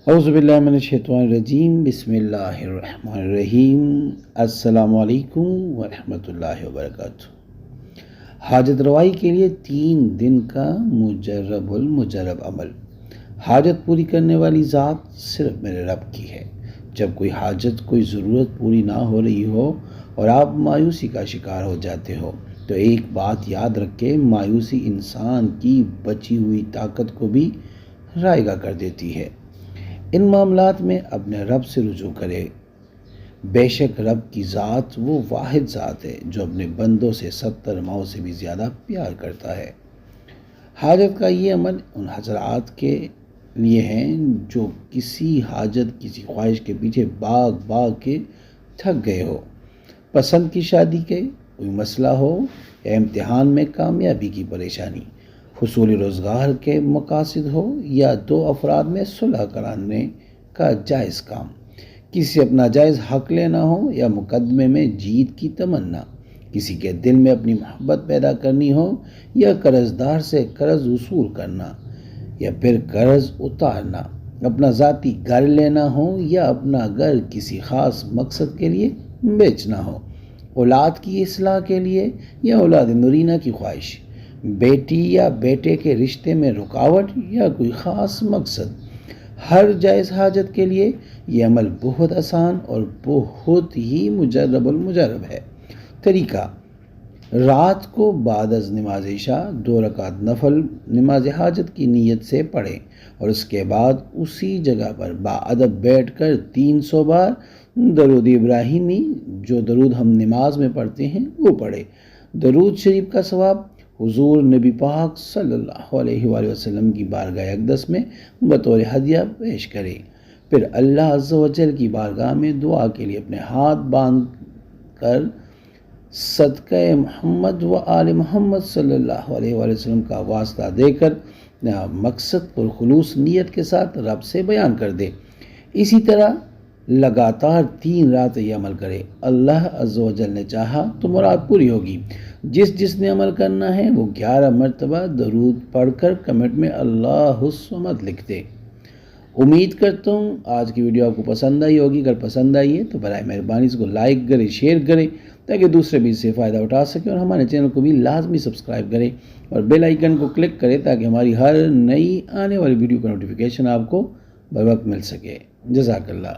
اعوذ باللہ من الشیطان الرجیم، بسم اللہ الرحمن الرحیم۔ السلام علیکم ورحمۃ اللہ وبرکاتہ۔ حاجت روائی کے لیے 3 دن کا مجرب المجرب عمل۔ حاجت پوری کرنے والی ذات صرف میرے رب کی ہے۔ جب کوئی حاجت، کوئی ضرورت پوری نہ ہو رہی ہو اور آپ مایوسی کا شکار ہو جاتے ہو تو ایک بات یاد رکھے، مایوسی انسان کی بچی ہوئی طاقت کو بھی رائگاں کر دیتی ہے۔ ان معاملات میں اپنے رب سے رجوع کرے۔ بے شک رب کی ذات وہ واحد ذات ہے جو اپنے بندوں سے 70 ماؤں سے بھی زیادہ پیار کرتا ہے۔ حاجت کا یہ عمل ان حضرات کے لیے ہیں جو کسی حاجت، کسی خواہش کے پیچھے بھاگ کے تھک گئے ہو۔ پسند کی شادی کے کوئی مسئلہ ہو یا امتحان میں کامیابی کی پریشانی، حصول روزگار کے مقاصد ہو یا 2 افراد میں صلح کرانے کا جائز کام، کسی سے اپنا جائز حق لینا ہو یا مقدمے میں جیت کی تمنا، کسی کے دل میں اپنی محبت پیدا کرنی ہو یا قرض دار سے قرض وصول کرنا یا پھر قرض اتارنا، اپنا ذاتی گھر لینا ہو یا اپنا گھر کسی خاص مقصد کے لیے بیچنا ہو، اولاد کی اصلاح کے لیے یا اولاد نرینہ کی خواہش، بیٹی یا بیٹے کے رشتے میں رکاوٹ یا کوئی خاص مقصد، ہر جائز حاجت کے لیے یہ عمل بہت آسان اور بہت ہی مجرب المجرب ہے۔ طریقہ: رات کو بعد از نماز عشاء 2 رکعت نفل نماز حاجت کی نیت سے پڑھیں اور اس کے بعد اسی جگہ پر باادب بیٹھ کر 300 بار درود ابراہیمی، جو درود ہم نماز میں پڑھتے ہیں، وہ پڑھے۔ درود شریف کا ثواب حضور نبی پاک صلی اللہ علیہ وآلہ وسلم کی بارگاہ اقدس میں بطور ہدیہ پیش کرے۔ پھر اللہ عز و جل کی بارگاہ میں دعا کے لیے اپنے ہاتھ باندھ کر صدقہ محمد و آل محمد صلی اللہ علیہ وآلہ وسلم کا واسطہ دے کر مقصد پر خلوص نیت کے ساتھ رب سے بیان کر دے۔ اسی طرح لگاتار 3 رات یہ عمل کرے۔ اللہ عز و جل نے چاہا تو مراد پوری ہوگی۔ جس نے عمل کرنا ہے وہ 11 مرتبہ درود پڑھ کر کمنٹ میں اللہ الصمد لکھ دے۔ امید کرتا ہوں آج کی ویڈیو آپ کو پسند آئی ہوگی۔ اگر پسند آئی ہے تو برائے مہربانی اس کو لائک کریں، شیئر کریں تاکہ دوسرے بھی اس سے فائدہ اٹھا سکیں، اور ہمارے چینل کو بھی لازمی سبسکرائب کریں اور بیل آئیکن کو کلک کریں تاکہ ہماری ہر نئی آنے والی ویڈیو کا نوٹیفیکیشن آپ کو بر وقت مل سکے۔ جزاک اللہ۔